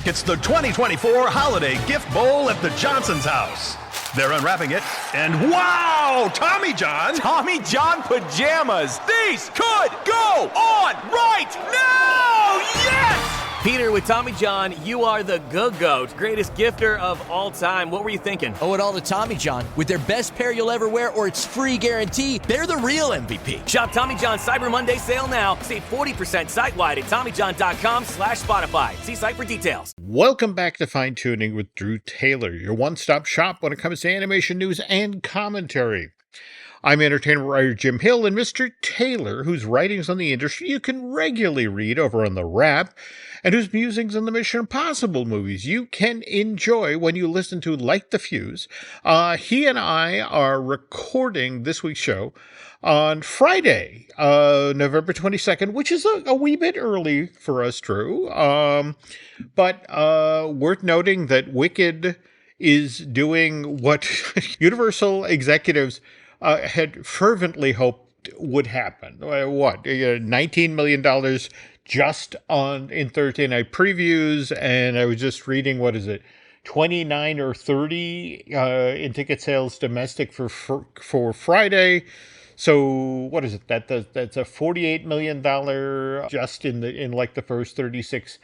It's the 2024 Holiday Gift Bowl at the Johnson's house. They're unwrapping it, and wow! Tommy John! Tommy John pajamas! These could go on right now! Yes! Peter, with Tommy John, you are the GOAT, greatest gifter of all time. What were you thinking? Owe it all to Tommy John. With their best pair you'll ever wear or it's free guarantee, they're the real MVP. Shop Tommy John Cyber Monday sale now. Save 40% site-wide at TommyJohn.com/Spotify. See site for details. Welcome back to Fine Tooning with Drew Taylor, your one-stop shop when it comes to animation news and commentary. I'm entertainment writer Jim Hill, and Mr. Taylor, whose writings on the industry you can regularly read over on The Wrap, and whose musings on the Mission Impossible movies you can enjoy when you listen to Light the Fuse. He and I are recording this week's show on Friday, November 22nd, which is a wee bit early for us, Drew. But worth noting that Wicked is doing what Universal executives had fervently hoped would happen. $19 million just in Thursday night previews, and I was just reading, 29 or 30 in ticket sales domestic for Friday. So what is it? That's a $48 million just in the first 36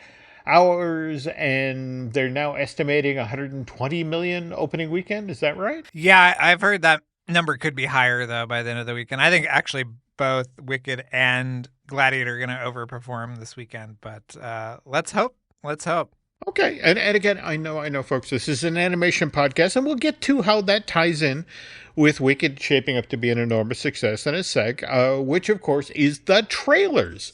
hours, and they're now estimating $120 million opening weekend. Is that right? Yeah, I've heard that number could be higher though by the end of the weekend. I think actually both Wicked and Gladiator are going to overperform this weekend, but let's hope. Okay, and again, I know, folks, this is an animation podcast, and we'll get to how that ties in with Wicked shaping up to be an enormous success in a sec, which, of course, is the trailers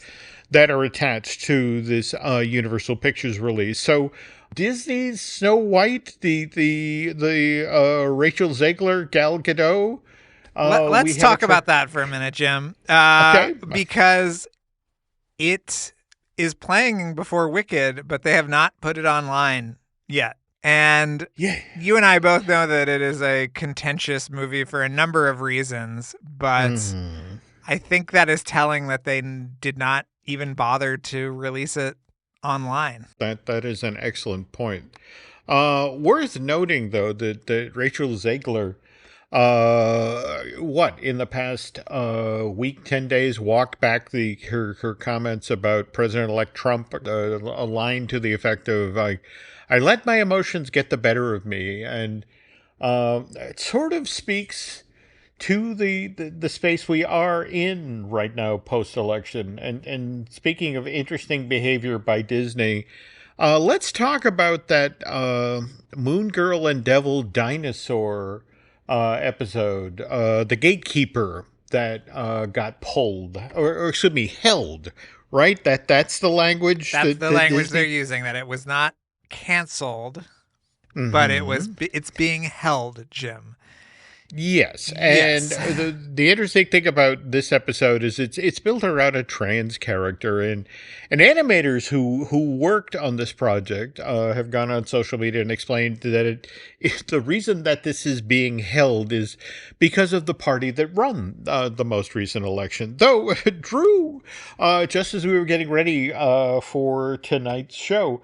that are attached to this Universal Pictures release. So Disney's Snow White, the Rachel Zegler, Gal Gadot. Let's talk about that for a minute, Jim. Okay. Because it is playing before Wicked, but they have not put it online yet. And you and I both know that it is a contentious movie for a number of reasons, but I think that is telling that they did not even bother to release it online. That is an excellent point. Worth noting, though, that Rachel Zegler, in the past week, 10 days, walked back her comments about President-elect Trump, a line to the effect of, I let my emotions get the better of me. And it sort of speaks to the space we are in right now post-election. And speaking of interesting behavior by Disney, let's talk about that Moon Girl and Devil Dinosaur episode, The Gatekeeper, that got pulled, or excuse me, held, right? That's the language. That's the language they're using, that it was not canceled, but it's being held, Jim. Yes, and the interesting thing about this episode is it's built around a trans character, and animators who worked on this project have gone on social media and explained that the reason that this is being held is because of the party that won the most recent election. Though, Drew, just as we were getting ready for tonight's show,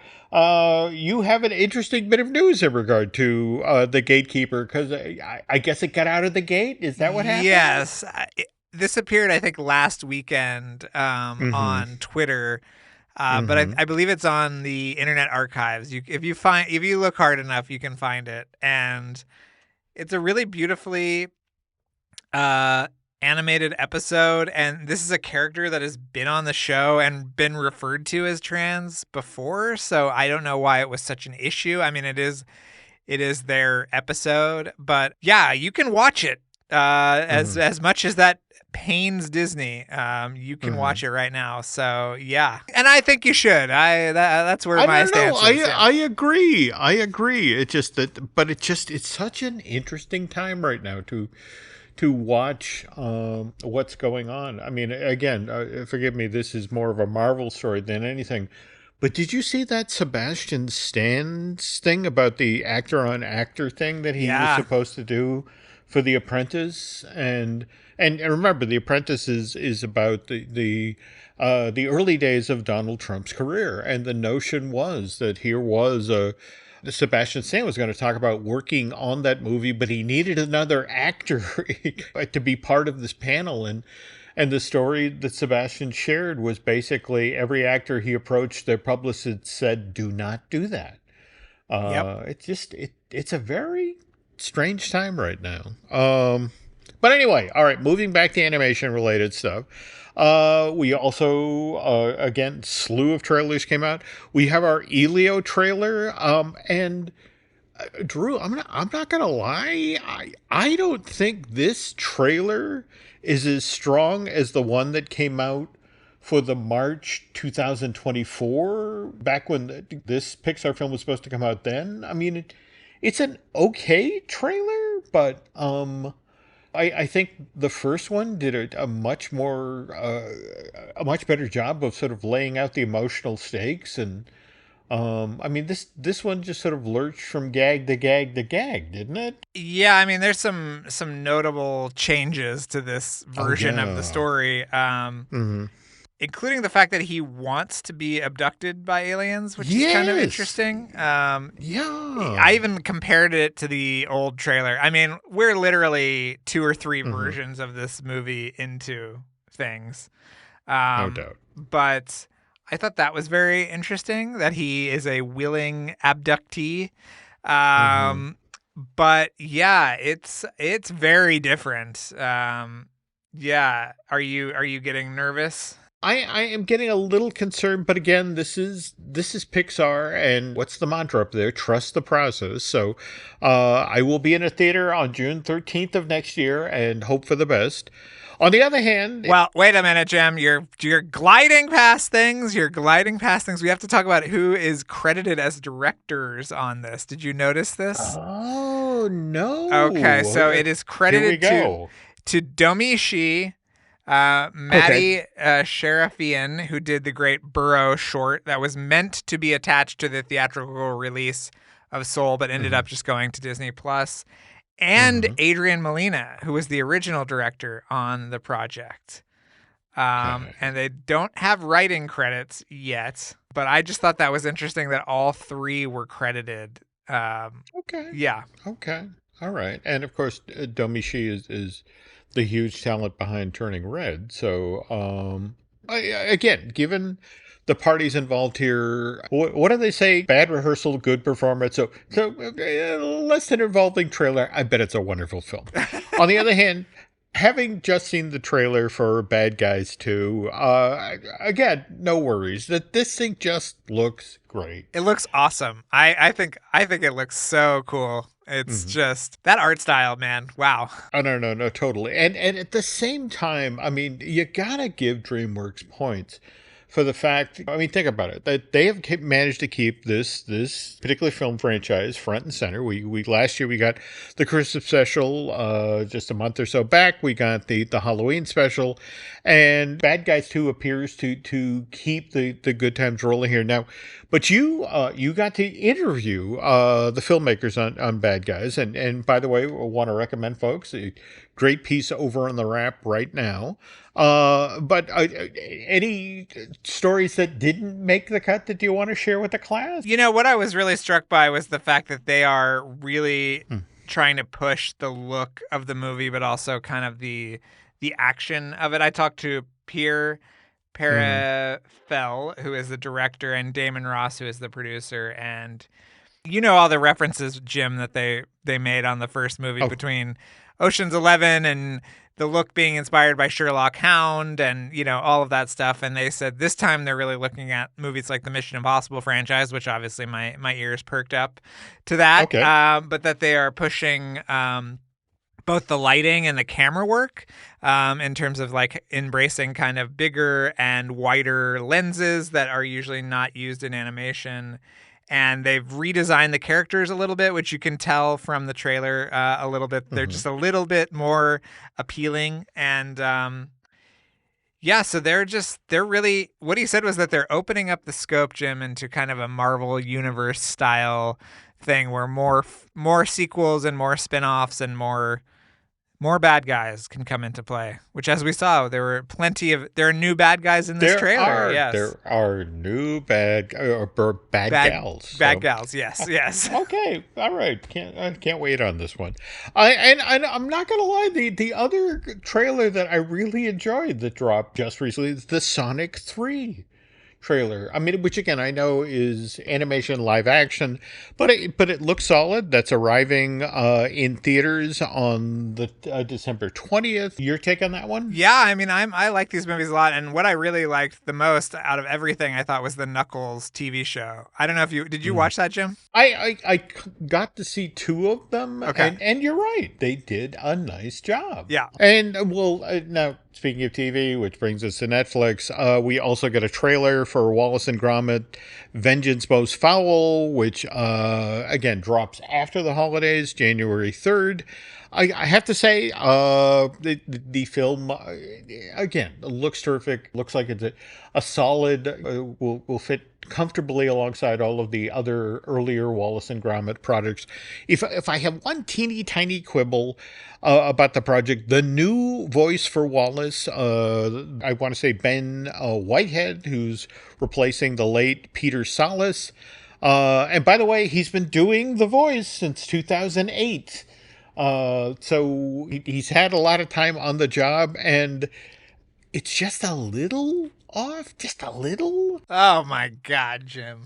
you have an interesting bit of news in regard to the Gatekeeper, because I guess it got out of the gate. Is that what happened? Yes. This appeared, I think, last weekend on Twitter, but I believe it's on the Internet Archives. If you look hard enough, you can find it, and it's a really beautifully animated episode, and this is a character that has been on the show and been referred to as trans before, so I don't know why it was such an issue. I mean, it is their episode, but yeah, you can watch it as much as that pains Disney. You can watch it right now, so yeah, and I think you should. That's where my stance is. I agree. It's such an interesting time right now to watch what's going on. I mean, again, forgive me, this is more of a Marvel story than anything, but did you see that Sebastian Stan's thing about the actor-on-actor thing that he was supposed to do for The Apprentice, and remember, The Apprentice is about the early days of Donald Trump's career, and the notion was that here was Sebastian Stan was going to talk about working on that movie, but he needed another actor to be part of this panel, and the story that Sebastian shared was basically every actor he approached, their publicist said, "Do not do that." It's a very strange time right now. But anyway, all right, moving back to animation related stuff. We also, again, slew of trailers came out. We have our Elio trailer. And Drew, I'm not gonna lie. I don't think this trailer is as strong as the one that came out for the March 2024, back when this Pixar film was supposed to come out then. I mean, it's an okay trailer, but I think the first one did a much better job of sort of laying out the emotional stakes, and I mean, this one just sort of lurched from gag to gag to gag, didn't it? Yeah, I mean, there's some notable changes to this version of the story, including the fact that he wants to be abducted by aliens, which is kind of interesting. I even compared it to the old trailer. I mean, we're literally 2 or 3 versions of this movie into things. No doubt. But I thought that was very interesting, that he is a willing abductee. But yeah, it's very different. Yeah. Are you getting nervous? I am getting a little concerned, but again, this is Pixar, and what's the mantra up there? Trust the process. So I will be in a theater on June 13th of next year and hope for the best. On the other hand... Well, wait a minute, Jim. You're gliding past things. We have to talk about who is credited as directors on this. Did you notice this? Oh, no. Okay, so it is credited to Domi Shi, Maddie Sharafian, who did the great Burrow short that was meant to be attached to the theatrical release of Soul, but ended up just going to Disney Plus, and Adrian Molina, who was the original director on the project. And they don't have writing credits yet, but I just thought that was interesting that all 3 were credited. Okay. Yeah. Okay. All right. And of course, Domi Shi is the huge talent behind Turning Red. So, again, given the parties involved here, what do they say? Bad rehearsal, good performance. So less than involving trailer. I bet it's a wonderful film. On the other hand, having just seen the trailer for Bad Guys 2, again, no worries. That this thing just looks great. It looks awesome. I think it looks so cool. It's just that art style, man. Wow. Oh, no, totally. And at the same time, I mean, you gotta give DreamWorks points for the fact, I mean, think about it, that they have managed to keep this particular film franchise front and center. We last year we got the Christmas special, just a month or so back. We got the Halloween special, and Bad Guys 2 appears to keep the good times rolling here now. But you got to interview the filmmakers on Bad Guys, and by the way, I want to recommend folks a great piece over on the Wrap right now. But any stories that didn't make the cut that you want to share with the class? You know, what I was really struck by was the fact that they are really trying to push the look of the movie, but also kind of the action of it. I talked to Pierre Perifel, who is the director, and Damon Ross, who is the producer, and you know all the references, Jim, that they made on the first movie between Ocean's 11 and the look being inspired by Sherlock Hound and, you know, all of that stuff. And they said this time they're really looking at movies like the Mission Impossible franchise, which obviously my ears perked up to that. Okay. But that they are pushing both the lighting and the camera work in terms of like embracing kind of bigger and wider lenses that are usually not used in animation. And they've redesigned the characters a little bit, which you can tell from the trailer a little bit. They're just a little bit more appealing. And so they're really, what he said was that they're opening up the scope, Jim, into kind of a Marvel Universe style thing where more sequels and more spinoffs and more more bad guys can come into play, which, as we saw, there are new bad guys in this trailer. There are new bad gals. Bad gals. Yes. Yes. Okay, all right. I can't wait on this one. I'm not gonna lie. The other trailer that I really enjoyed that dropped just recently is the Sonic 3 trailer. I mean, which again I know is animation live action, but it looks solid. That's arriving in theaters on the December 20th. Your take on that one? Yeah, I mean, I like these movies a lot, and what I really liked the most out of everything, I thought, was the Knuckles TV show. I don't know if did you watch that, Jim? I got to see 2 of them. Okay, and you're right, they did a nice job. Yeah, and now. Speaking of TV, which brings us to Netflix, we also get a trailer for Wallace and Gromit, Vengeance Most Fowl, which, again, drops after the holidays, January 3rd. I have to say, the film, again, looks terrific. Looks like it's a solid, will fit comfortably alongside all of the other earlier Wallace and Gromit projects. If I have one teeny tiny quibble about the project, the new voice for Wallace, I want to say Ben Whitehead, who's replacing the late Peter Sallis. And by the way, he's been doing the voice since 2008. So he's had a lot of time on the job, and it's just a little off, just a little. Oh my God, Jim!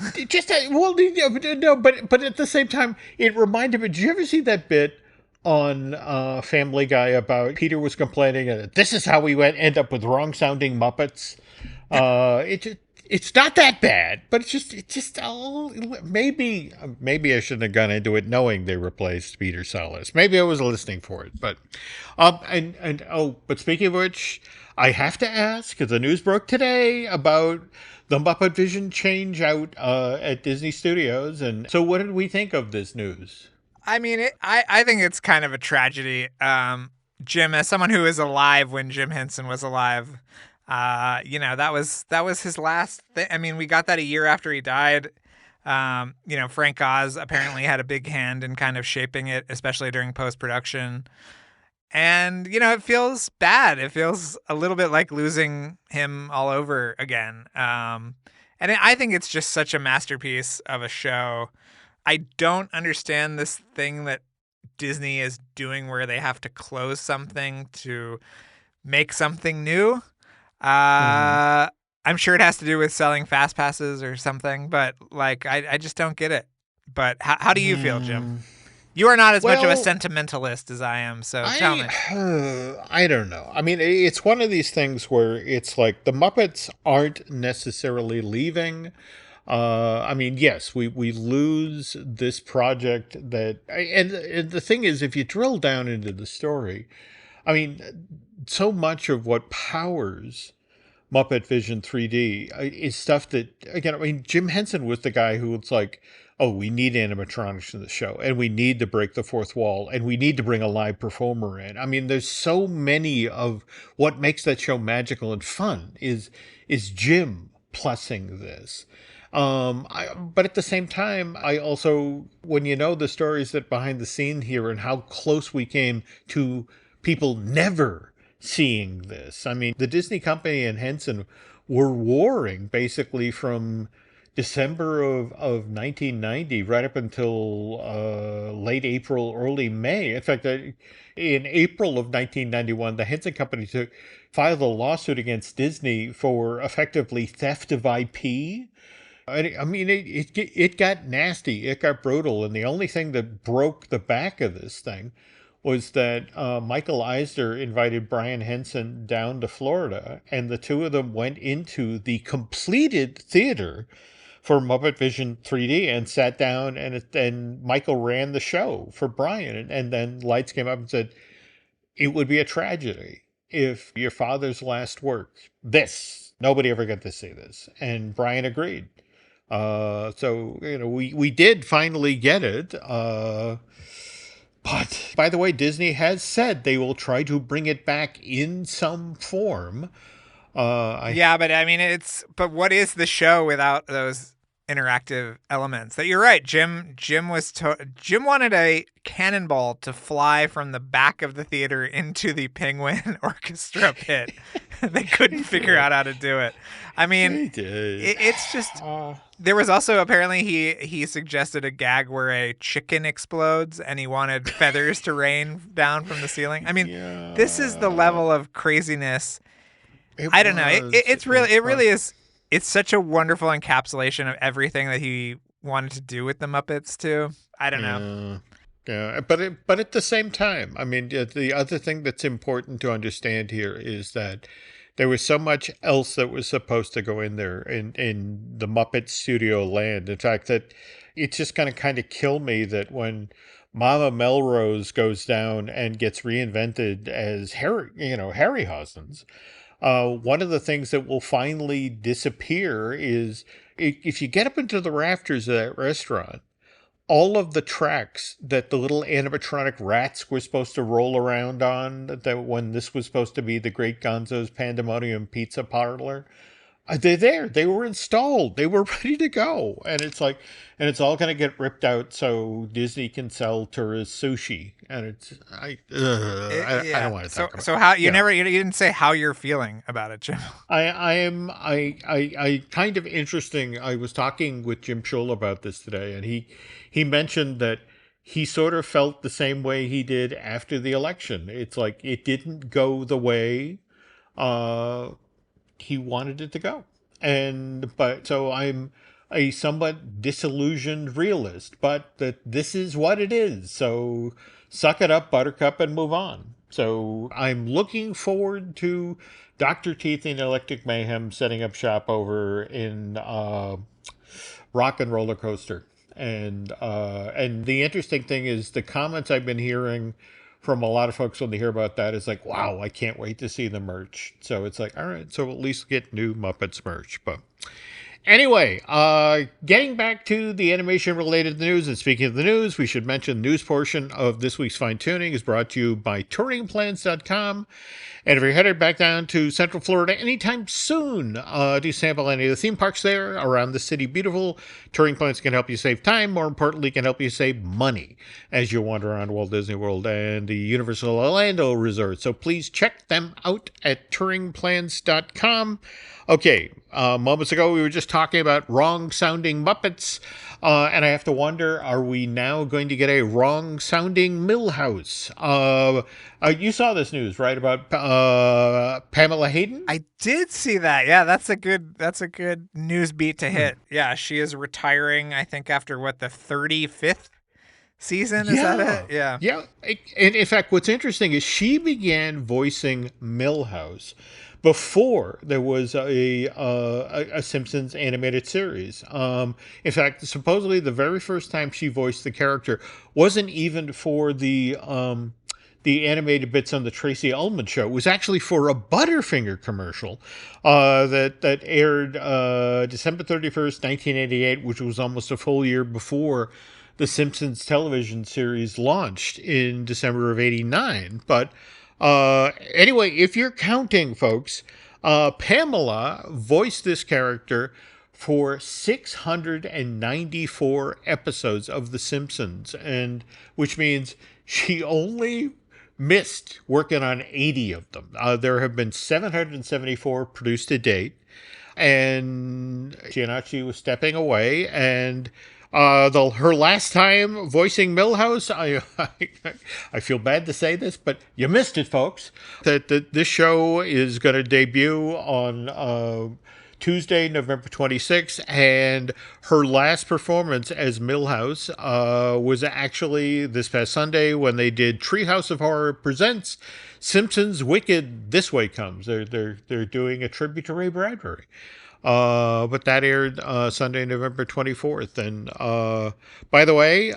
No, but at the same time, it reminded me. Did you ever see that bit on Family Guy about Peter was complaining that this is how we end up with wrong sounding Muppets? It's not that bad, but it's just maybe I shouldn't have gone into it knowing they replaced Peter Sallis. Maybe I was listening for it, but but speaking of which, I have to ask, because the news broke today about the Muppet Vision change out at Disney Studios, and so what did we think of this news? I mean, I think it's kind of a tragedy. Jim, as someone who was alive when Jim Henson was alive. That was his last thing. I mean, we got that a year after he died. Frank Oz apparently had a big hand in kind of shaping it, especially during post-production. And, it feels bad. It feels a little bit like losing him all over again. And I think it's just such a masterpiece of a show. I don't understand this thing that Disney is doing where they have to close something to make something new. I'm sure it has to do with selling fast passes or something, but I just don't get it. But how do you feel, Jim? You are not as much of a sentimentalist as I am, so tell me. I don't know. I mean, it's one of these things where it's like the Muppets aren't necessarily leaving. I mean, yes, we lose this project and the thing is, if you drill down into the story, I mean, so much of what powers Muppet Vision 3D is stuff that, again, I mean, Jim Henson was the guy who was like, oh, we need animatronics in the show, and we need to break the fourth wall, and we need to bring a live performer in. I mean, there's so many of what makes that show magical and fun is Jim plussing this. But at the same time, I also, when you know the stories that behind the scene here and how close we came to people never seeing this. I mean, the Disney company and Henson were warring basically from December of 1990 right up until late April, early May. In fact, in April of 1991, the Henson company filed a lawsuit against Disney for effectively theft of IP. I mean, it got nasty. It got brutal. And the only thing that broke the back of this thing was that Michael Eisner invited Brian Henson down to Florida, and the two of them went into the completed theater for Muppet Vision 3D and sat down, and Michael ran the show for Brian. And then lights came up and said, it would be a tragedy if your father's last work, nobody ever got to see this. And Brian agreed. So, we did finally get it. But, by the way, Disney has said they will try to bring it back in some form. Yeah, but I mean, but what is the show without those interactive elements. That you're right. Jim wanted a cannonball to fly from the back of the theater into the Penguin Orchestra pit. They couldn't figure out how to do it. I mean, it's just. There was also apparently he suggested a gag where a chicken explodes and he wanted feathers to rain down from the ceiling. I mean, this is the level of craziness. I don't know. It really is. It's such a wonderful encapsulation of everything that he wanted to do with the Muppets too. I don't know. Yeah, but at the same time, I mean, the other thing that's important to understand here is that there was so much else that was supposed to go in there in the Muppet Studio land. In fact, that it's just going to kind of kill me that when Mama Melrose goes down and gets reinvented as Harryhausen's, one of the things that will finally disappear is if you get up into the rafters of that restaurant, all of the tracks that the little animatronic rats were supposed to roll around on, that when this was supposed to be the Great Gonzo's Pandemonium Pizza Parlor, they're there. They were installed. They were ready to go. And it's like, and it's all going to get ripped out so Disney can sell tourist sushi. And I don't want to talk about it. So how you didn't say how you're feeling about it, Jim. I kind of interesting. I was talking with Jim Schull about this today, and he mentioned that he sort of felt the same way he did after the election. It's like it didn't go the way he wanted it to go. So I'm a somewhat disillusioned realist, but that this is what it is. So suck it up, Buttercup, and move on. So I'm looking forward to Dr. Teeth and Electric Mayhem setting up shop over in Rock and Roller Coaster. And the interesting thing is the comments I've been hearing from a lot of folks when they hear about that is like, wow, I can't wait to see the merch. So it's like, all right, so at least get new Muppets merch. But anyway, getting back to the animation-related news, and speaking of the news, we should mention the news portion of this week's Fine Tuning is brought to you by touringplans.com. And if you're headed back down to Central Florida anytime soon to sample any of the theme parks there around the city beautiful, Touring Plans can help you save time. More importantly, can help you save money as you wander around Walt Disney World and the Universal Orlando Resort. So please check them out at touringplans.com. Okay, moments ago we were just talking about wrong-sounding Muppets, and I have to wonder, are we now going to get a wrong-sounding Millhouse? You saw this news, right, about Pamela Hayden? I did see that. Yeah, that's a good news beat to hit. Yeah, she is retiring, I think, after the 35th season? Is that it? Yeah. Yeah. And in fact, what's interesting is she began voicing Millhouse before there was a Simpsons animated series. In fact, supposedly the very first time she voiced the character wasn't even for the animated bits on the Tracy Ullman show. It was actually for a Butterfinger commercial that aired December 31st, 1988, which was almost a full year before the Simpsons television series launched in December of 89. But anyway, if you're counting, folks, Pamela voiced this character for 694 episodes of The Simpsons, and which means she only missed working on 80 of them. There have been 774 produced to date, and she was stepping away, and her last time voicing Millhouse, I feel bad to say this, but you missed it, folks. That this show is going to debut on Tuesday, November 26th, and her last performance as Millhouse was actually this past Sunday when they did Treehouse of Horror Presents Simpsons Wicked This Way Comes. They're doing a tribute to Ray Bradbury. But that aired Sunday, November 24th. And by the way,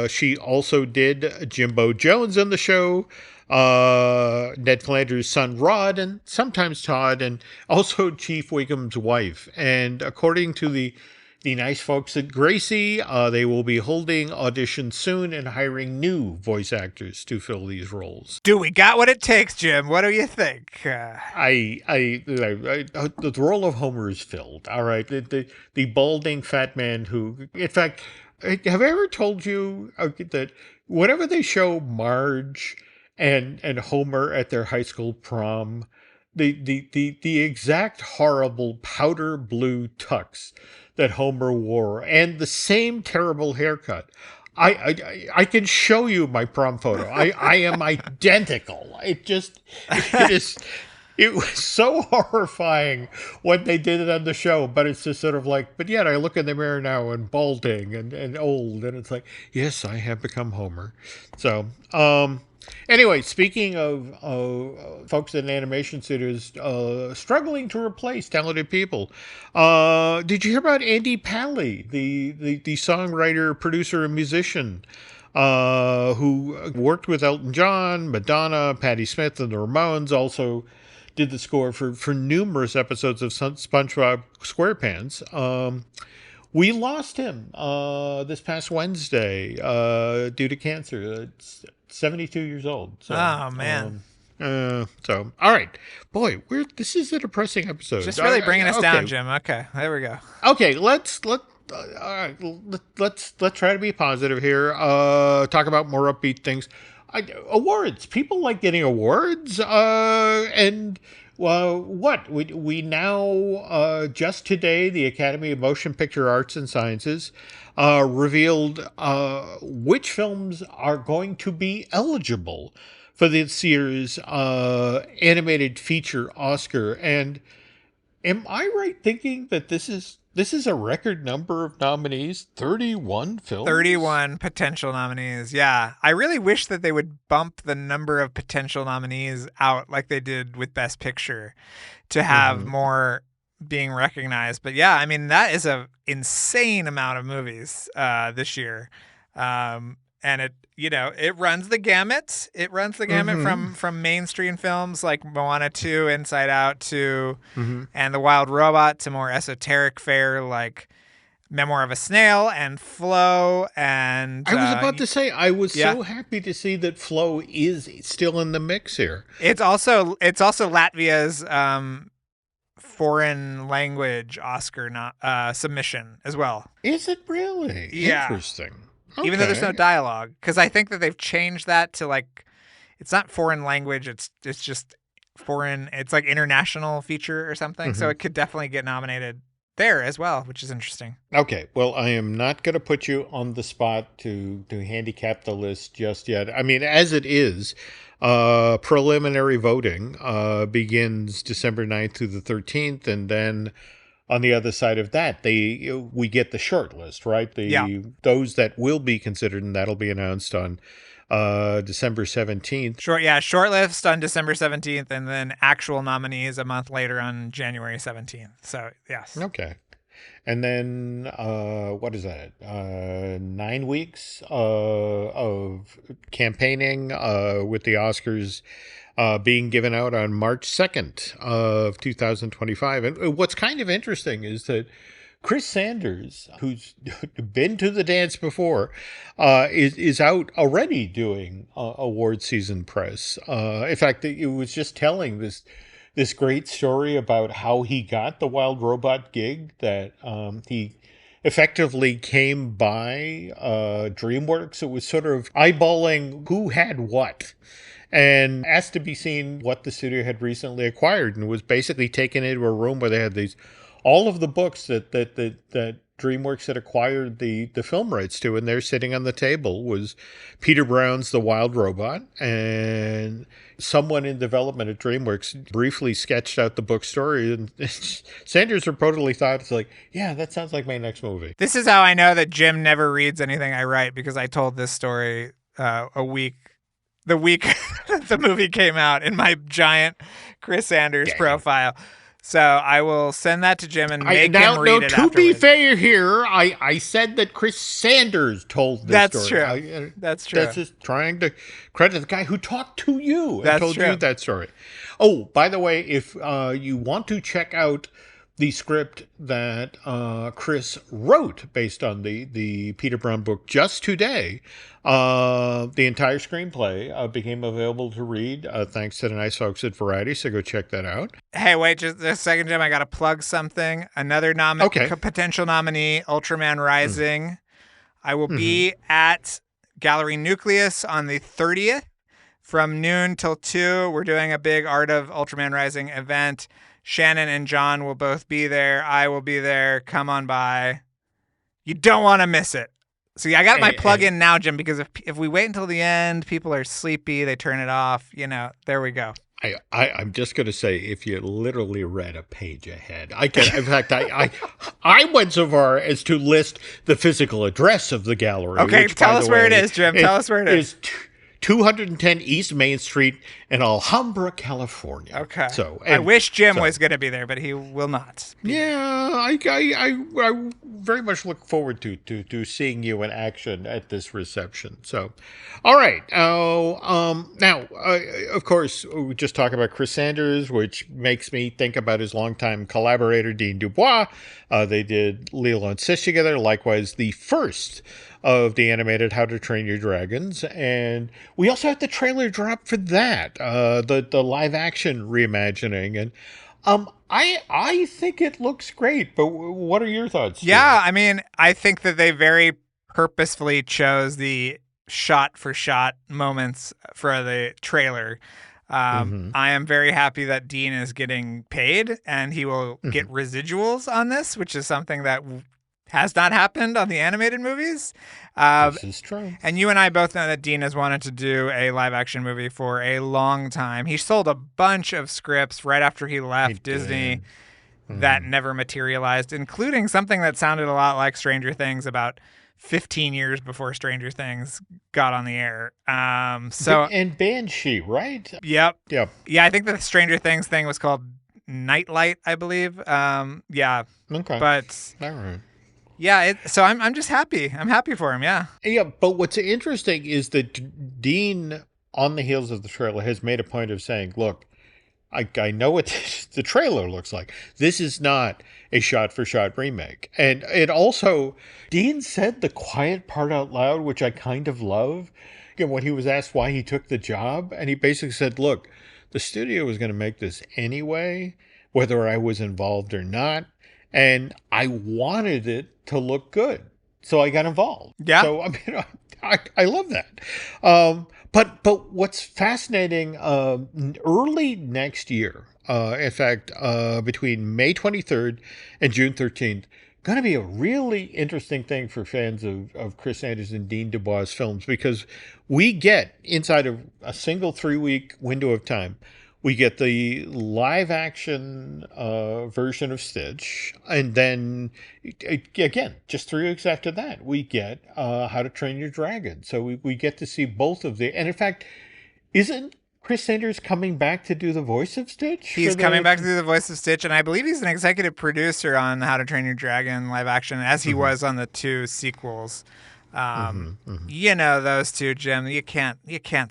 she also did Jimbo Jones on the show, Ned Flanders' son Rod, and sometimes Todd, and also Chief Wiggum's wife. And according to the the nice folks at Gracie. They will be holding auditions soon and hiring new voice actors to fill these roles. Do we got what it takes, Jim? What do you think? The role of Homer is filled. All right, the balding fat man who, in fact, have I ever told you that whenever they show Marge and Homer at their high school prom, the exact horrible powder blue tux that Homer wore and the same terrible haircut. I can show you my prom photo. I am identical. It was so horrifying when they did it on the show, but it's just sort of like, but yet I look in the mirror now and balding and old, and it's like, yes, I have become Homer. So, anyway, speaking of folks in animation studios struggling to replace talented people, did you hear about Andy Pally, the songwriter, producer, and musician who worked with Elton John, Madonna, Patti Smith, and the Ramones, also did the score for numerous episodes of SpongeBob SquarePants. We lost him this past Wednesday due to cancer. It's 72 years old. So, oh, man. So, all right. Boy, this is a depressing episode. Just really bringing us down, Jim. Okay, there we go. Okay, let's try to be positive here. Talk about more upbeat things. Awards. People like getting awards. And what? We now, just today, the Academy of Motion Picture Arts and Sciences revealed which films are going to be eligible for this year's animated feature Oscar. And am I right thinking that this is a record number of nominees? 31 films? 31 potential nominees, yeah. I really wish that they would bump the number of potential nominees out like they did with Best Picture to have more being recognized. But yeah, I mean, that is an insane amount of movies this year. And it runs the gamut. It runs the gamut from mainstream films like Moana 2, Inside Out to and The Wild Robot to more esoteric fare like Memoir of a Snail and Flow. And I was about to say, I was so happy to see that Flow is still in the mix here. It's also Latvia's foreign language Oscar submission as well. Is it really? Yeah. Interesting. Okay. Even though there's no dialogue, because I think that they've changed that to like, it's not foreign language. It's just foreign. It's like international feature or something. So it could definitely get nominated there as well, which is interesting. Okay. Well, I am not going to put you on the spot to handicap the list just yet. I mean, as it is, preliminary voting begins December 9th through the 13th, and then on the other side of that, we get the short list, right? Those that will be considered, and that'll be announced on December 17th. Short list on December 17th, and then actual nominees a month later on January 17th. So, yes. Okay. And then, what is that? 9 weeks of campaigning with the Oscars being given out on March 2nd of 2025. And what's kind of interesting is that Chris Sanders, who's been to the dance before, is out already doing award season press. In fact, it was just telling this great story about how he got the Wild Robot gig, that he effectively came by DreamWorks. It was sort of eyeballing who had what, and asked to be seen what the studio had recently acquired, and was basically taken into a room where they had all of the books that DreamWorks had acquired the film rights to, and there sitting on the table was Peter Brown's The Wild Robot, and someone in development at DreamWorks briefly sketched out the book story, and Sanders reportedly thought, it's like, yeah, that sounds like my next movie. This is how I know that Jim never reads anything I write, because I told this story the week the movie came out in my giant Chris Sanders profile. So I will send that to Jim and make him read it afterwards. To be fair here, I said that Chris Sanders told this story. That's true. That's just trying to credit the guy who talked to you and told you that story. Oh, by the way, if you want to check out the script that Chris wrote based on the Peter Brown book just today. The entire screenplay became available to read thanks to the nice folks at Variety, so go check that out. Hey, wait just a second, Jim. I got to plug something. Another potential nominee, Ultraman Rising. I will be at Gallery Nucleus on the 30th from noon till 2. We're doing a big Art of Ultraman Rising event. Shannon and John will both be there. I will be there. Come on by. You don't want to miss it. So I got my plug in now, Jim, because if we wait until the end, people are sleepy, they turn it off. There we go. I'm just going to say, if you literally read a page ahead, in fact, I went so far as to list the physical address of the gallery. Okay, which, tell us where it is, Jim. Tell us where it is. 210 East Main Street in Alhambra, California. Okay. So I wish Jim was going to be there, but he will not. Yeah, I very much look forward to seeing you in action at this reception. So, all right. Now, of course, we just talked about Chris Sanders, which makes me think about his longtime collaborator, Dean Dubois. They did Lilo and Stitch together. Likewise, the first of the animated How to Train Your Dragons, and we also had the trailer drop for that, the live action reimagining, and I think it looks great. But what are your thoughts? Yeah, I mean, I think that they very purposefully chose the shot for shot moments for the trailer. I am very happy that Dean is getting paid, and he will get residuals on this, which is something that has not happened on the animated movies. This is true. And you and I both know that Dean has wanted to do a live action movie for a long time. He sold a bunch of scripts right after he left Disney that never materialized, including something that sounded a lot like Stranger Things about 15 years before Stranger Things got on the air. And Banshee, right? Yep. Yep. Yeah, I think the Stranger Things thing was called Nightlight, I believe. Yeah. Okay. But all right. Yeah, so I'm just happy. I'm happy for him, yeah. Yeah, but what's interesting is that Dean, on the heels of the trailer, has made a point of saying, look, I know what the trailer looks like. This is not a shot-for-shot remake. And it also, Dean said the quiet part out loud, which I kind of love. Again, when he was asked why he took the job, and he basically said, look, the studio was going to make this anyway, whether I was involved or not. And I wanted it to look good, so I got involved. Yeah. So I mean, I love that. But what's fascinating? Early next year, in fact, between May 23rd and June 13th, going to be a really interesting thing for fans of Chris Sanders and Dean Dubois films, because we get inside of a single 3-week window of time. We get the live-action version of Stitch, and then, again, just 3 weeks after that, we get How to Train Your Dragon. So we get to see both of the... And in fact, isn't Chris Sanders coming back to do the voice of Stitch? He's coming back to do the voice of Stitch, and I believe he's an executive producer on How to Train Your Dragon live action, as he was on the 2 sequels. You know those two, Jim. You can't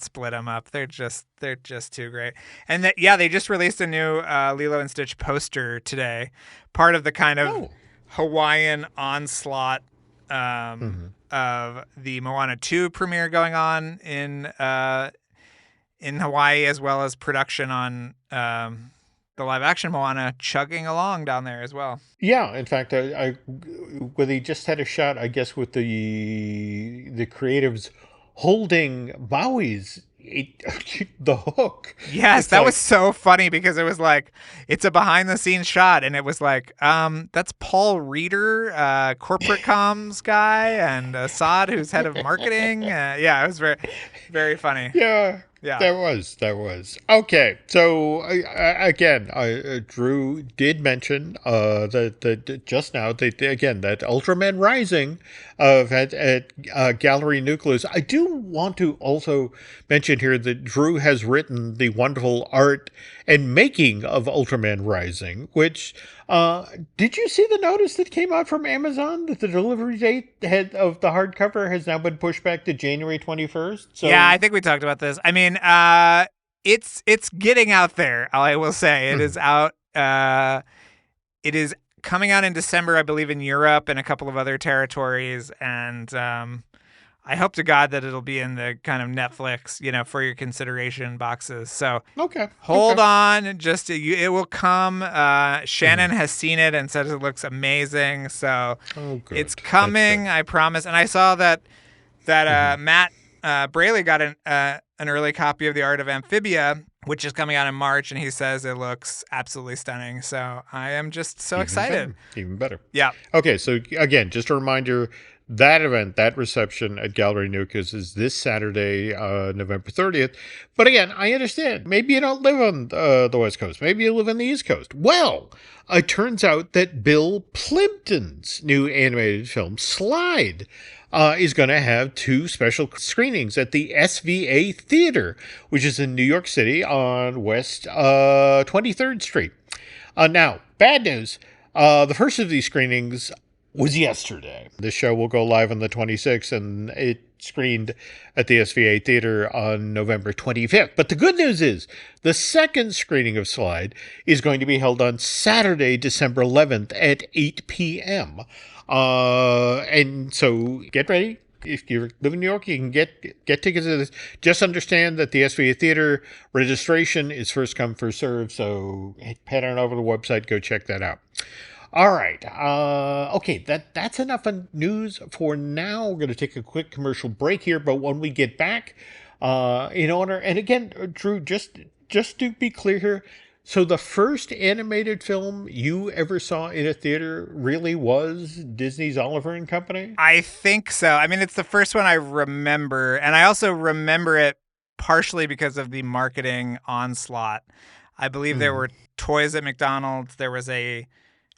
split them up. They're just too great. And they just released a new Lilo and Stitch poster today, part of the kind of Hawaiian onslaught of the Moana 2 premiere going on in Hawaii, as well as production on the live action Moana chugging along down there as well. Yeah, in fact, where they just had a shot, I guess, with the creatives holding Maui's the hook. Yes, that was so funny, because it was like, it's a behind the scenes shot, and it was like, that's Paul Reeder, corporate comms guy, and Assad, who's head of marketing. Yeah, it was very, very funny. Yeah. Yeah, that was okay. So again, Drew did mention that just now that Ultraman Rising at Gallery Nucleus. I do want to also mention here that Drew has written the wonderful art and making of Ultraman Rising. Which did you see the notice that came out from Amazon that the delivery date of the hardcover has now been pushed back to January 21st? So, yeah, I think we talked about this. I mean, it's getting out there. I will say it is out. It is coming out in December, I believe, in Europe and a couple of other territories. And I hope to God that it'll be in the kind of Netflix, for your consideration boxes. So hold on. It will come. Shannon has seen it and says it looks amazing. So it's coming, I promise. And I saw that Matt Braley got an early copy of The Art of Amphibia, which is coming out in March, and he says it looks absolutely stunning. So I am just so excited. Even better. Yeah. Okay, so again, just a reminder, that event, that reception at Gallery Nucas is this Saturday, November 30th. But again, I understand. Maybe you don't live on the West Coast. Maybe you live on the East Coast. Well, it turns out that Bill Plimpton's new animated film, Slide, is going to have 2 special screenings at the SVA Theater, which is in New York City on West 23rd Street. Now, bad news. The first of these screenings was yesterday. The show will go live on the 26th, and it screened at the SVA Theater on November 25th. But the good news is the second screening of Slide is going to be held on Saturday, December 11th at 8 p.m. And so get ready. If you live in New York, you can get tickets to this. Just understand that the SVA Theater registration is first come, first serve. So head on over to the website, go check that out. All right. Okay, that's enough of news for now. We're going to take a quick commercial break here, but when we get back, in honor, and again, Drew, just to be clear here, so the first animated film you ever saw in a theater really was Disney's Oliver and Company? I think so. I mean, it's the first one I remember, and I also remember it partially because of the marketing onslaught. I believe there were toys at McDonald's. There was a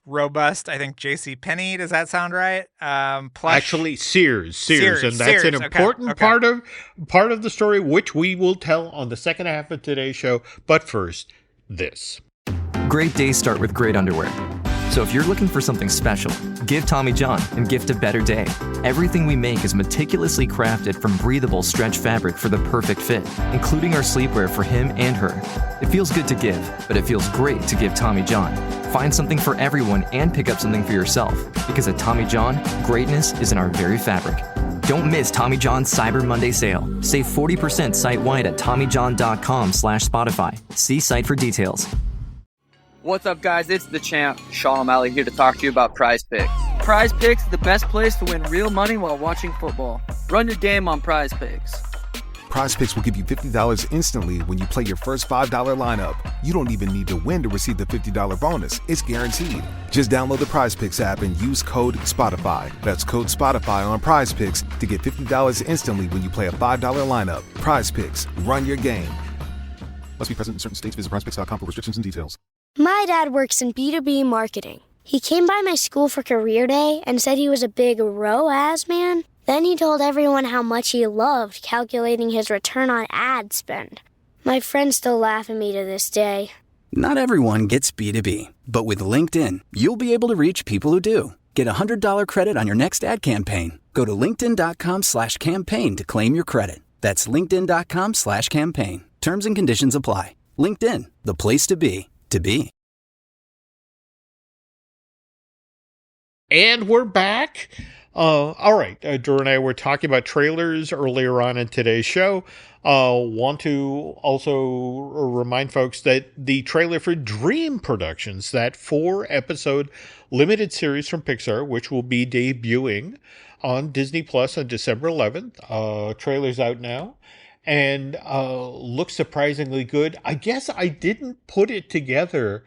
robust, I think, JCPenney. Does that sound right? Plush. Actually, Sears, and that's an important part of the story, which we will tell on the second half of today's show. But first, this. Great days start with great underwear. So if you're looking for something special, give Tommy John and gift a better day. Everything we make is meticulously crafted from breathable stretch fabric for the perfect fit, including our sleepwear for him and her. It feels good to give, but it feels great to give Tommy John. Find something for everyone and pick up something for yourself, because at Tommy John, greatness is in our very fabric. Don't miss Tommy John's Cyber Monday sale. Save 40% site-wide at TommyJohn.com/Spotify. See site for details. What's up, guys? It's the champ, Sean O'Malley, here to talk to you about Prize Picks. Prize Picks is the best place to win real money while watching football. Run your game on Prize Picks. Prize Picks will give you $50 instantly when you play your first $5 lineup. You don't even need to win to receive the $50 bonus. It's guaranteed. Just download the Prize Picks app and use code SPOTIFY. That's code SPOTIFY on Prize Picks to get $50 instantly when you play a $5 lineup. Prize Picks. Run your game. Must be present in certain states. Visit prizepicks.com for restrictions and details. My dad works in B2B marketing. He came by my school for career day and said he was a big ROAS man. Then he told everyone how much he loved calculating his return on ad spend. My friends still laugh at me to this day. Not everyone gets B2B, but with LinkedIn, you'll be able to reach people who do. Get a $100 credit on your next ad campaign. Go to linkedin.com/campaign to claim your credit. That's linkedin.com/campaign. Terms and conditions apply. LinkedIn, the place to be. And we're back. All right, Drew and I were talking about trailers earlier on in today's show. Want to also remind folks that the trailer for Dream Productions, that 4-episode limited series from Pixar, which will be debuting on Disney Plus on December 11th. Trailer's out now. And looks surprisingly good. I guess I didn't put it together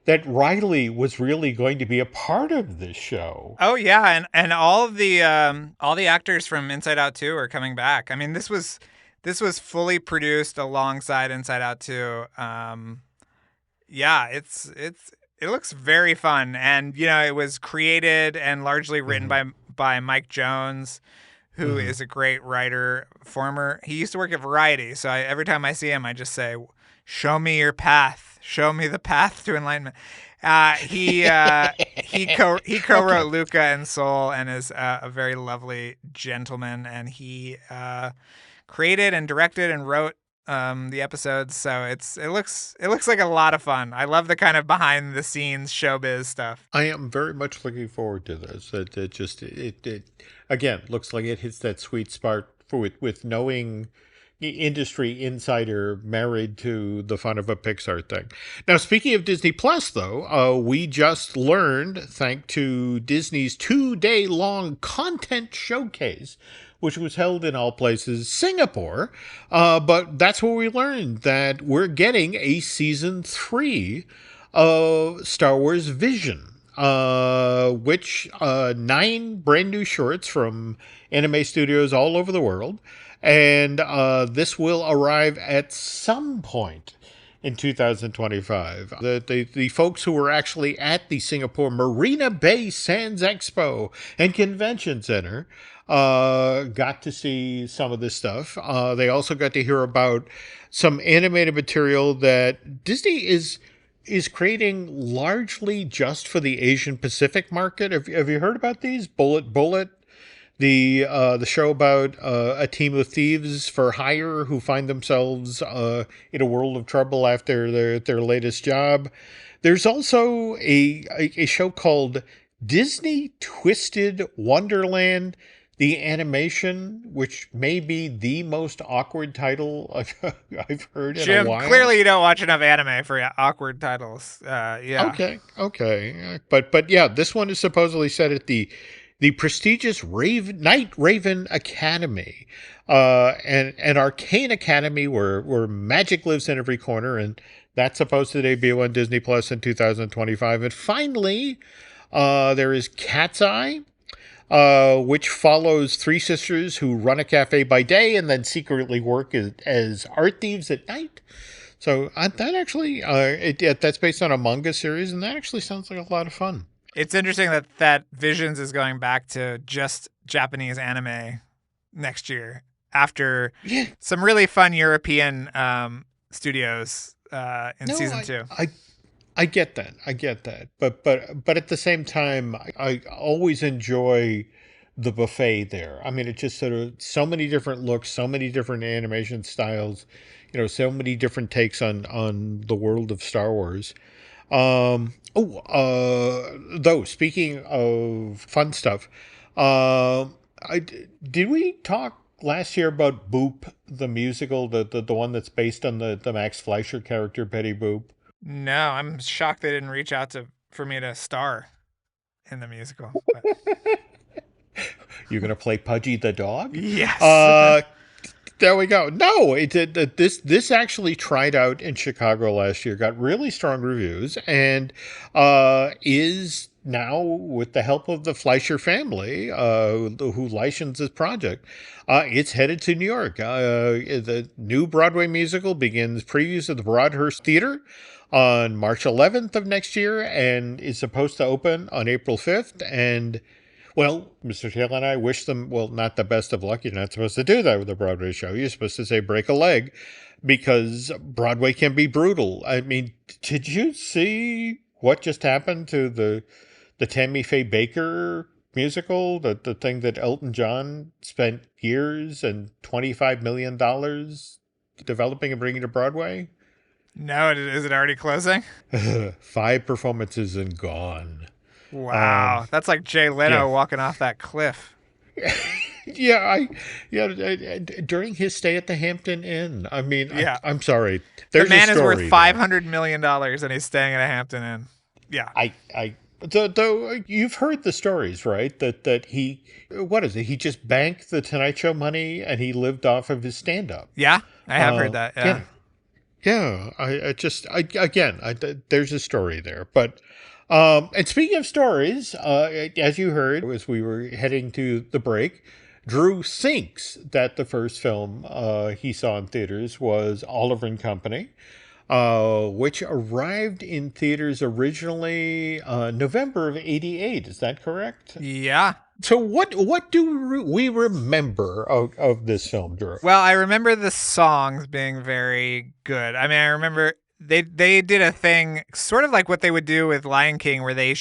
that Riley was really going to be a part of this show. Oh yeah, and all the actors from Inside Out 2 are coming back. I mean, this was fully produced alongside Inside Out 2. Yeah, it looks very fun, and it was created and largely written by Mike Jones, who is a great writer. He used to work at Variety, so every time I see him, I just say, "Show me your path. Show me the path to enlightenment." He co-wrote Luca and Soul, and is a very lovely gentleman. And he created and directed and wrote the episodes, so it looks like a lot of fun. I love the kind of behind the scenes showbiz stuff. I am very much looking forward to this. It again looks like it hits that sweet spot with knowing industry insider married to the fun of a Pixar thing. Now, speaking of Disney Plus, though, we just learned, thanks to Disney's 2-day long content showcase, which was held in all places, Singapore. But that's where we learned that we're getting a season 3 of Star Wars Vision, which 9 brand new shorts from anime studios all over the world. And this will arrive at some point in 2025. The folks who were actually at the Singapore Marina Bay Sands Expo and Convention Center got to see some of this stuff. They also got to hear about some animated material that Disney is creating largely just for the Asian Pacific market. Have you heard about these? Bullet, the show about a team of thieves for hire who find themselves in a world of trouble after their latest job. There's also a show called Disney Twisted Wonderland, the animation, which may be the most awkward title I've heard in a while. Jim, clearly you don't watch enough anime for awkward titles. Yeah. Okay. But yeah, this one is supposedly set at the prestigious Night Raven Academy, an arcane academy where magic lives in every corner, and that's supposed to debut on Disney Plus in 2025. And finally, there is Cat's Eye, which follows 3 sisters who run a cafe by day and then secretly work as art thieves at night. So that actually, that's based on a manga series, and that actually sounds like a lot of fun. It's interesting that Visions is going back to just Japanese anime next year after some really fun European studios in season 2. I get that. But at the same time, I always enjoy the buffet there. I mean, it's just sort of so many different looks, so many different animation styles, so many different takes on the world of Star Wars. Though, speaking of fun stuff, did we talk last year about Boop, the musical, the one that's based on the Max Fleischer character, Betty Boop? No, I'm shocked they didn't reach out for me to star in the musical. You're going to play Pudgy the dog? Yes. There we go. No, this actually tried out in Chicago last year, got really strong reviews, and is now, with the help of the Fleischer family, who licensed this project, it's headed to New York. The new Broadway musical begins previews at the Broadhurst Theater on March 11th of next year and is supposed to open on April 5th. And well, Mr. Taylor and I wish them, well, not the best of luck. You're not supposed to do that with a Broadway show. You're supposed to say break a leg, because Broadway can be brutal. I mean, did you see what just happened to the Tammy Faye Baker musical, the thing that Elton John spent years and $25 million developing and bringing to Broadway? No, is it already closing? 5 performances and gone. Wow, that's like Jay Leno walking off that cliff. During his stay at the Hampton Inn. I mean, I'm sorry. The man is worth $500 million and he's staying at a Hampton Inn. Yeah. Though you've heard the stories, right? That he, what is it? He just banked the Tonight Show money and he lived off of his stand-up. Yeah, I have heard that. Yeah. There's a story there, but. And speaking of stories, as you heard as we were heading to the break, Drew thinks that the first film he saw in theaters was Oliver and Company, which arrived in theaters originally November of '88. Is that correct? Yeah. So what do we remember of this film, Drew? Well, I remember the songs being very good. I mean, I remember they did a thing sort of like what they would do with Lion King, where they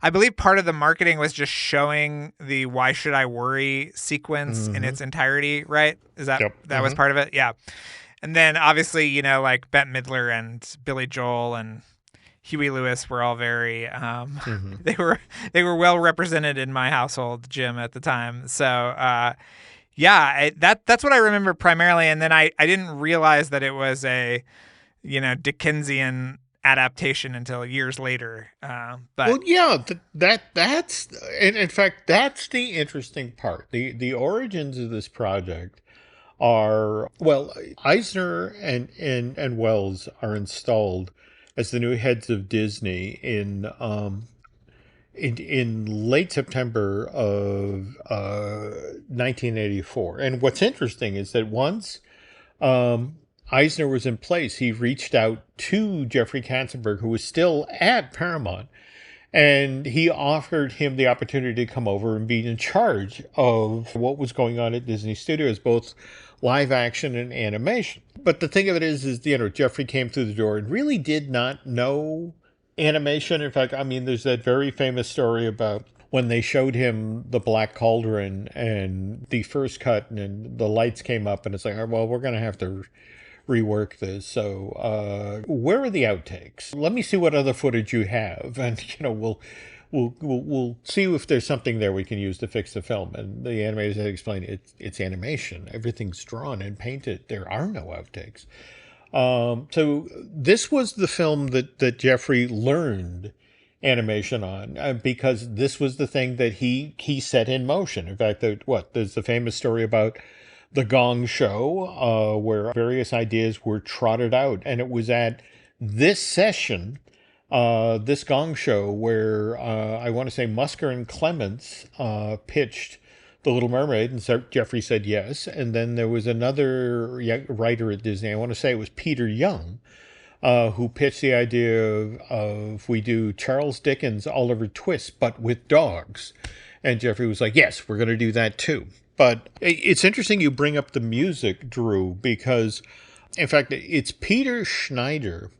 I believe part of the marketing was just showing the "Why Should I Worry" sequence in its entirety, right? Is that that was part of it? Yeah. And then obviously, you know, like Bette Midler and Billy Joel and Huey Lewis were all very they were well represented in my household, Jim, at the time. So that's what I remember primarily. And then I didn't realize that it was a, you know, Dickensian adaptation until years later. But well, yeah, that's in fact that's the interesting part. The origins of this project are, well, Eisner and Wells are installed as the new heads of Disney in late September of 1984. And what's interesting is that once Eisner was in place, he reached out to Jeffrey Katzenberg, who was still at Paramount, and he offered him the opportunity to come over and be in charge of what was going on at Disney Studios, both live action and animation. But the thing of it is, you know, Jeffrey came through the door and really did not know animation. In fact, I mean, there's that very famous story about when they showed him the Black Cauldron and the first cut, and the lights came up, and it's like, well, we're going to have to rework this. So where are the outtakes? Let me see what other footage you have, and you know, we'll see if there's something there we can use to fix the film. And the animators had explained it's animation. Everything's drawn and painted. There are no outtakes. So this was the film that Jeffrey learned animation on, because this was the thing that he set in motion. In fact, there's the famous story about the Gong Show, where various ideas were trotted out. And it was at this session, this Gong Show, where I want to say Musker and Clements pitched The Little Mermaid, and so Jeffrey said yes. And then there was another writer at Disney, I want to say it was Peter Young, who pitched the idea of we do Charles Dickens' Oliver Twist, but with dogs. And Jeffrey was like, yes, we're going to do that too. But it's interesting you bring up the music, Drew, because, in fact, it's Peter Schneider,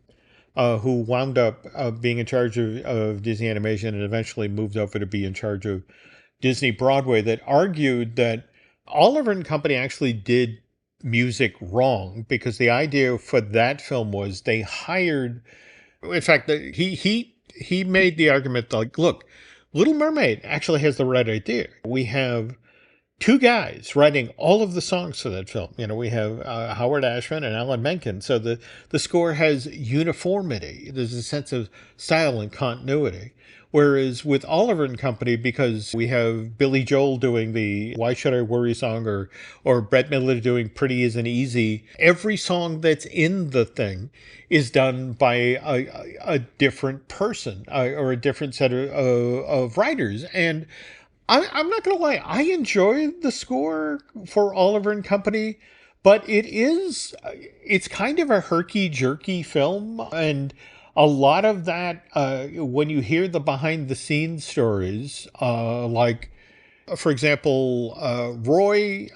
who wound up being in charge of Disney Animation and eventually moved over to be in charge of Disney Broadway, that argued that Oliver and Company actually did music wrong, because the idea for that film was they hired, in fact, he made the argument like, look, Little Mermaid actually has the right idea. We have two guys writing all of the songs for that film. You know, we have Howard Ashman and Alan Menken. So the score has uniformity. There's a sense of style and continuity. Whereas with Oliver and Company, because we have Billy Joel doing the Why Should I Worry song, or Bette Midler doing Pretty Isn't Easy, every song that's in the thing is done by a different person or a different set of writers. And I'm not going to lie, I enjoy the score for Oliver and Company, but it's kind of a herky-jerky film. And a lot of that, when you hear the behind-the-scenes stories, like, for example, Roy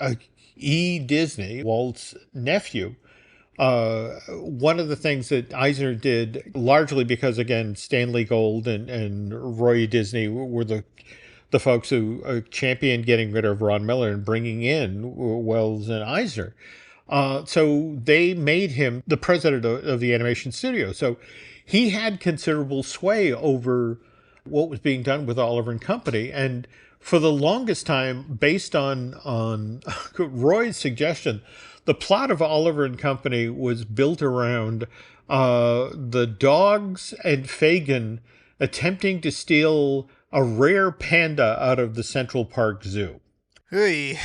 E. Disney, Walt's nephew, one of the things that Eisner did, largely because, again, Stanley Gold and Roy E. Disney were the folks who championed getting rid of Ron Miller and bringing in Wells and Eisner. So they made him the president of the animation studio. So he had considerable sway over what was being done with Oliver and Company. And for the longest time, based on Roy's suggestion, the plot of Oliver and Company was built around the dogs and Fagin attempting to steal a rare panda out of the Central Park Zoo. Hey.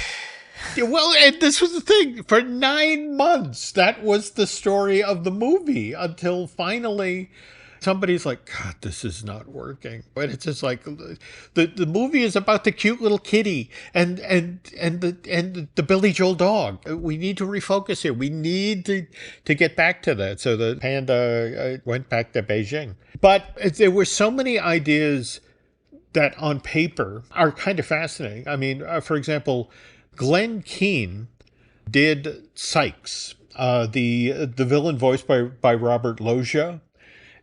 Well, and this was the thing. For 9 months, that was the story of the movie, until finally somebody's like, God, this is not working. And it's just like, the movie is about the cute little kitty and the Billy Joel dog. We need to refocus here. We need to get back to that. So the panda went back to Beijing. But there were so many ideas that on paper are kind of fascinating. I mean, for example, Glenn Keane did Sykes, the villain voiced by Robert Loggia.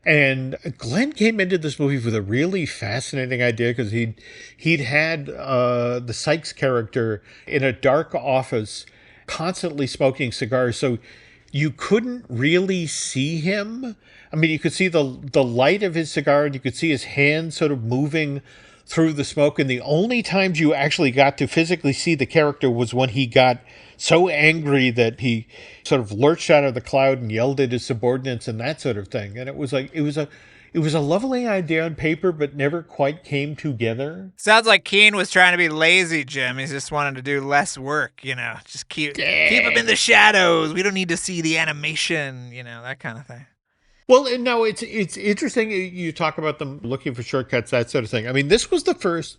And Glenn came into this movie with a really fascinating idea, because he'd had the Sykes character in a dark office constantly smoking cigars. So you couldn't really see him. I mean, you could see the light of his cigar, and you could see his hand sort of moving through the smoke. And the only times you actually got to physically see the character was when he got so angry that he sort of lurched out of the cloud and yelled at his subordinates and that sort of thing. And it was a lovely idea on paper, but never quite came together. Sounds like Keen was trying to be lazy, Jim. He just wanted to do less work, Just keep him in the shadows. We don't need to see the animation, that kind of thing. Well, no, it's interesting you talk about them looking for shortcuts, that sort of thing. I mean, this was the first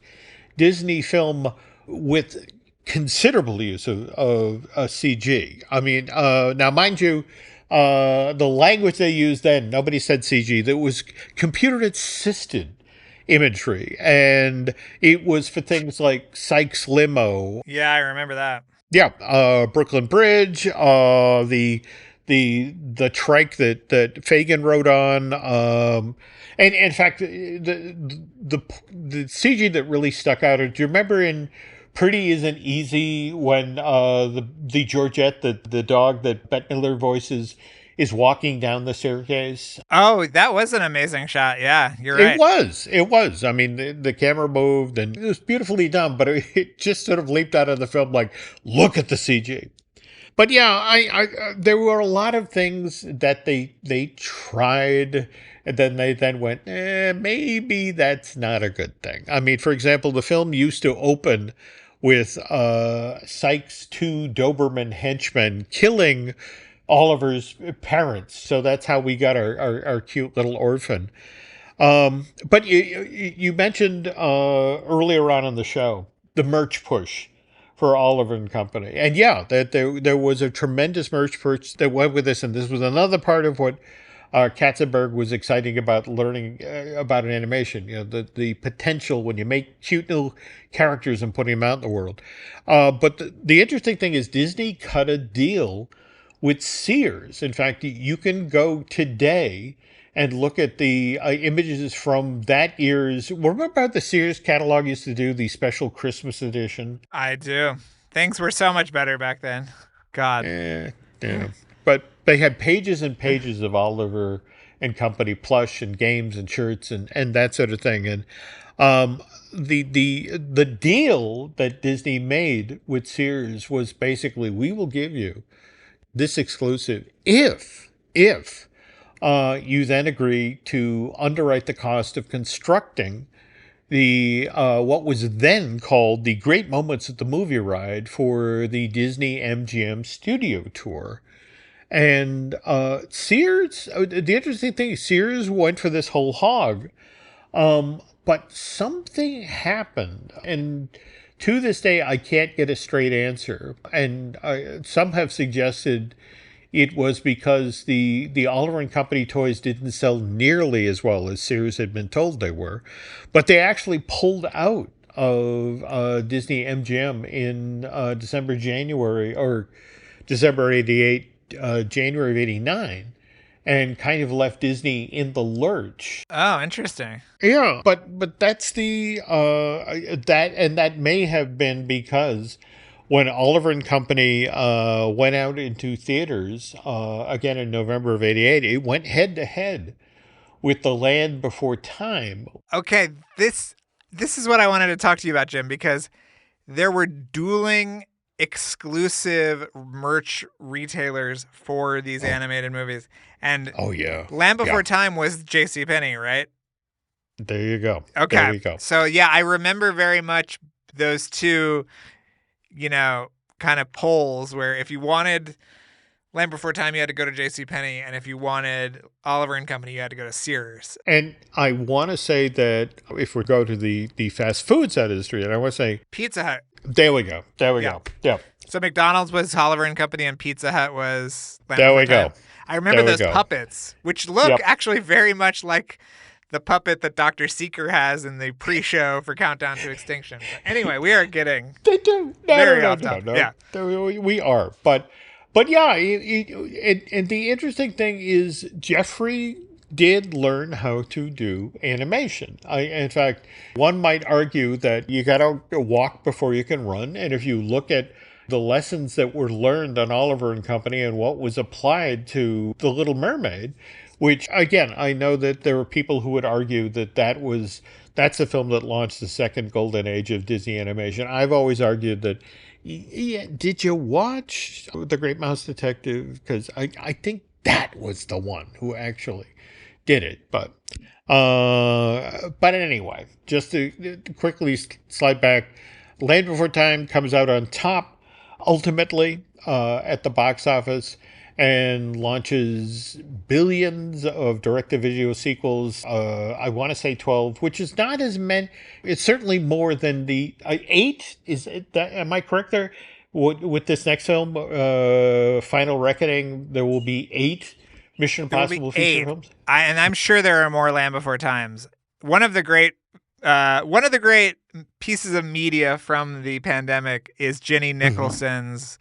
Disney film with considerable use of CG. I mean, now, mind you, the language they used then, nobody said CG. That was computer-assisted imagery, and it was for things like Sykes Limo. Yeah, I remember that. Yeah, Brooklyn Bridge, the trike that Fagin rode on, and in fact, the CG that really stuck out. Do you remember in Pretty Isn't Easy when the Georgette, the dog that Bette Midler voices, is walking down the staircase? Oh, that was an amazing shot. Yeah, you're right. It was. I mean, the camera moved, and it was beautifully done, but it just sort of leaped out of the film like, look at the CG. But yeah, I there were a lot of things that they tried, and then they went, maybe that's not a good thing. I mean, for example, the film used to open with Sykes' two Doberman henchmen killing Oliver's parents. So that's how we got our cute little orphan. But you mentioned earlier on in the show the merch push for Oliver and Company. And yeah, that there was a tremendous merch push that went with this. And this was another part of what Katzenberg was exciting about learning about an animation. The potential when you make cute little characters and putting them out in the world. But the interesting thing is Disney cut a deal with Sears. In fact, you can go today and look at the images from that year's. Remember how the Sears catalog used to do the special Christmas edition? I do. Things were so much better back then. God. Yeah. But they had pages and pages of Oliver and Company plush and games and shirts and that sort of thing. And the deal that Disney made with Sears was basically, we will give you this exclusive if you then agree to underwrite the cost of constructing the what was then called the Great Moments at the Movie Ride for the Disney MGM Studio Tour. And Sears, the interesting thing, Sears went for this whole hog, but something happened, and to this day I can't get a straight answer. And some have suggested it was because the Oliver and Company toys didn't sell nearly as well as Sears had been told they were, but they actually pulled out of Disney MGM in December of '88. January of '89, and kind of left Disney in the lurch. Oh, interesting. Yeah, but that's the that may have been because when Oliver and Company went out into theaters again in November of '88, it went head to head with The Land Before Time. Okay, this is what I wanted to talk to you about, Jim, because there were dueling exclusive merch retailers for these animated movies. And Land Before Time was JCPenney, right? There you go. Okay. There you go. So yeah, I remember very much those two, kind of polls where if you wanted Land Before Time, you had to go to JCPenney, and if you wanted Oliver and Company, you had to go to Sears. And I want to say that if we go to the fast food side of the street, and I want to say Pizza Hut. There we go. Yeah. So McDonald's was Oliver and Company, and Pizza Hut was Land There Before we Time. go. I remember There we those go. puppets, which look actually very much like the puppet that Dr. Seeker has in the pre-show for Countdown to Extinction. But anyway, we are getting very off topic. No. Yeah, we are. But yeah, and the interesting thing is Jeffrey did learn how to do animation. In fact, one might argue that you got to walk before you can run. And if you look at the lessons that were learned on Oliver and Company and what was applied to The Little Mermaid, which, again, I know that there were people who would argue that that's a film that launched the second golden age of Disney animation. I've always argued that, yeah, did you watch The Great Mouse Detective? Because I think that was the one who actually did it. But anyway, just to quickly slide back, Land Before Time comes out on top, ultimately, at the box office, and launches billions of direct-to-video sequels. I want to say 12, which is not as many. It's certainly more than the 8. Is it that? Am I correct there? With this next film, Final Reckoning, there will be 8 Mission Impossible feature films. And I'm sure there are more Land Before Times. One of the great pieces of media from the pandemic is Jenny Nicholson's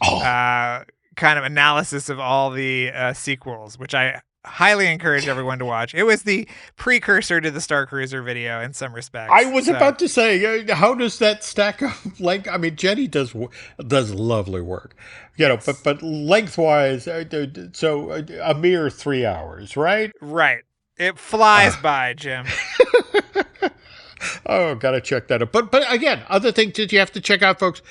kind of analysis of all the sequels, which I highly encourage everyone to watch. It was the precursor to the Star Cruiser video in some respects. I was about to say, how does that stack up? Like, I mean, Jenny does lovely work, but lengthwise, so a mere 3 hours, right? Right. It flies by, Jim. Oh, gotta check that out. But again, other things that you have to check out, folks.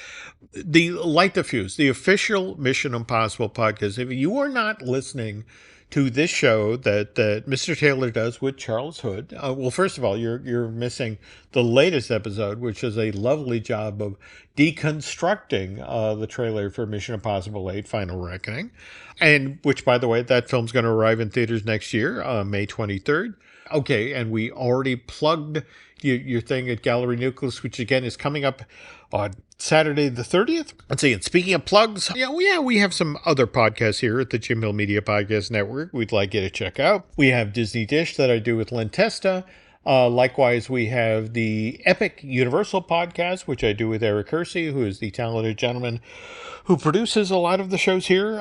The Light the Fuse, the official Mission Impossible podcast. If you are not listening to this show that Mr. Taylor does with Charles Hood, well, first of all, you're missing the latest episode, which is a lovely job of deconstructing the trailer for Mission Impossible 8: Final Reckoning, and which, by the way, that film's going to arrive in theaters next year, May 23rd. Okay, and we already plugged your thing at Gallery Nucleus, which again is coming up on Saturday the 30th. Let's see, and speaking of plugs, we have some other podcasts here at the Jim Hill Media Podcast Network we'd like you to check out. We have Disney Dish that I do with Len Testa. Likewise, we have the Epic Universal podcast, which I do with Eric Hersey, who is the talented gentleman who produces a lot of the shows here,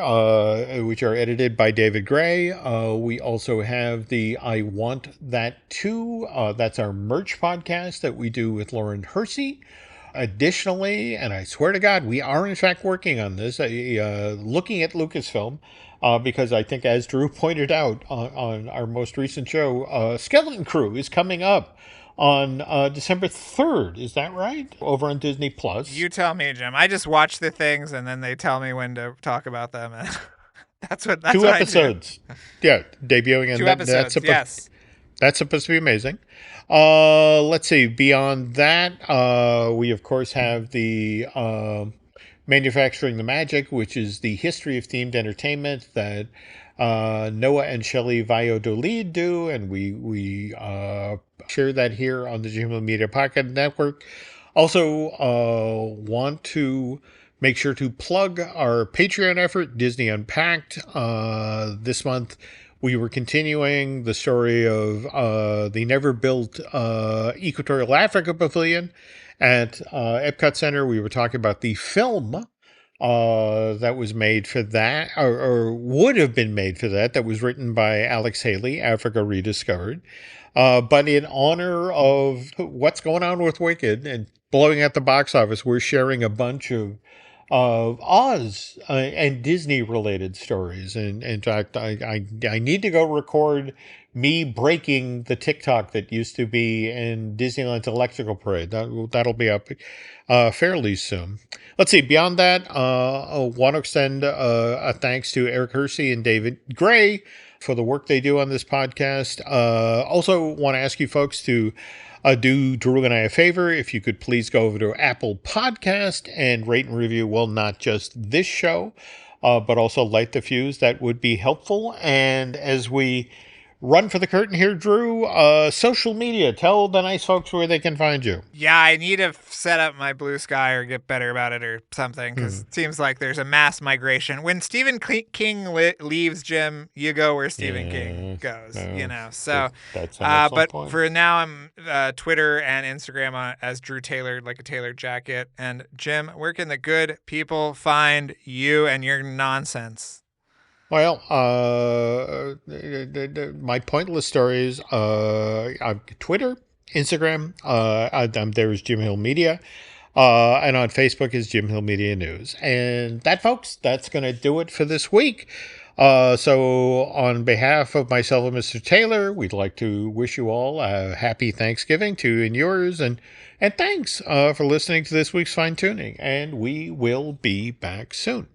which are edited by David Gray. We also have the I Want That Too. That's our merch podcast that we do with Lauren Hersey. Additionally, and I swear to God, we are in fact working on this, looking at Lucasfilm, because I think, as Drew pointed out on our most recent show, Skeleton Crew is coming up on December 3rd. Is that right? Over on Disney Plus. You tell me, Jim. I just watch the things and then they tell me when to talk about them. That's 2 episodes. Yeah, debuting. And 2 episodes, yes. That's supposed to be amazing. Let's see. Beyond that, we of course have the Manufacturing the Magic, which is the history of themed entertainment that Noah and Shelley Valladolid do, and we share that here on the Jim Hill Media Podcast Network. Also, want to make sure to plug our Patreon effort, Disney Unpacked. This month, we were continuing the story of the never-built Equatorial Africa Pavilion at Epcot Center. We were talking about the film that was made for that, or would have been made for that was written by Alex Haley, Africa Rediscovered. But in honor of what's going on with Wicked and blowing at the box office, we're sharing a bunch of Oz and Disney-related stories. And in fact, I need to go record me breaking the TikTok that used to be in Disneyland's Electrical Parade. That'll be up fairly soon. Let's see. Beyond that, I want to extend a thanks to Eric Hersey and David Gray for the work they do on this podcast. Also want to ask you folks to do Drew and I a favor. If you could please go over to Apple Podcast and rate and review, well, not just this show, but also Light the Fuse. That would be helpful. And as we run for the curtain here, Drew, social media, tell the nice folks where they can find you. Yeah, I need to set up my Blue Sky or get better about it or something, because it seems like there's a mass migration. When Stephen King leaves, Jim, you go where Stephen King goes, So, that's but point. for now, I'm Twitter and Instagram as Drew Taylor, like a Taylor jacket. And Jim, where can the good people find you and your nonsense? Well, my pointless stories, Twitter, Instagram, I'm there as Jim Hill Media. And on Facebook is Jim Hill Media News. And that, folks, that's going to do it for this week. So on behalf of myself and Mr. Taylor, we'd like to wish you all a happy Thanksgiving to you and yours. And thanks for listening to this week's Fine Tuning. And we will be back soon.